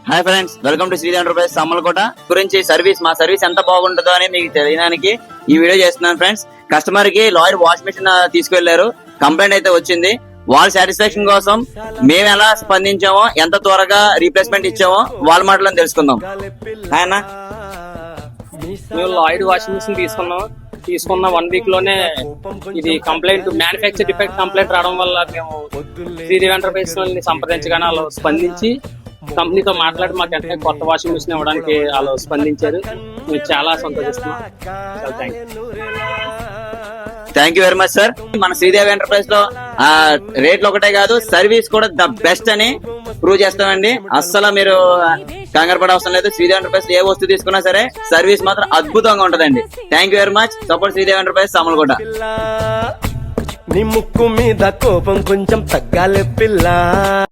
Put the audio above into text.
Hi friends, welcome to Sridevi enterprise Samarlakota. గురించి మా service ఎంత బాగుంటుందో అని మీకు తెలియడానికి ఈ వీడియో చేస్తున్నాను ఫ్రెండ్స్. కస్టమర్ కి లాయర్ వాష్ మిషన్ తీసుకెళ్లారు, కంప్లైంట్ అయితే వచ్చింది. వాళ్ళ సాటిస్ఫాక్షన్ కోసం మేము ఎలా స్పందించామో, ఎంత త్వరగా రీప్లేస్మెంట్ ఇచ్చామో వాళ్ళ మాటలో తెలుసుకుందాం. ఆయన మేము లాయిడ్ వాషింగ్ మిషన్ తీసుకున్న 1 వీక్ లోనే ఇది కంప్లైంట్, మ్యానుఫ్యాక్చర్ డిఫెక్ట్ కంప్లైంట్ రావడం వల్ల మేము శ్రీదేవి ఎంటర్ప్రైజ్ సంప్రదించగానే వాళ్ళు స్పందించి కంపెనీతో మాట్లాడి మాకు వెంటనే కొత్త వాషింగ్ మిషన్ ఇవ్వడానికి వాళ్ళు స్పందించారు. మేము చాలా సంతోషిస్తున్నాం. Thank you very much sir. మన శ్రీదేవి ఎంటర్ప్రైజ్ లో రేట్లు ఒకటే కాదు, సర్వీస్ కూడా ద బెస్ట్ అని ప్రూవ్ చేస్తామండి. అస్సలు మీరు కంగారు పడే అవసరం లేదు. శ్రీదేవి ఎంటర్ప్రైజ్ ఏ వస్తువు తీసుకున్నా సరే సర్వీస్ మాత్రం అద్భుతంగా ఉంటదండి. Thank you very much. Support Sridevi enterprise Samarlakota. నీ ముక్కు మీద కోపం కొంచెం తగ్గాలి పిల్ల.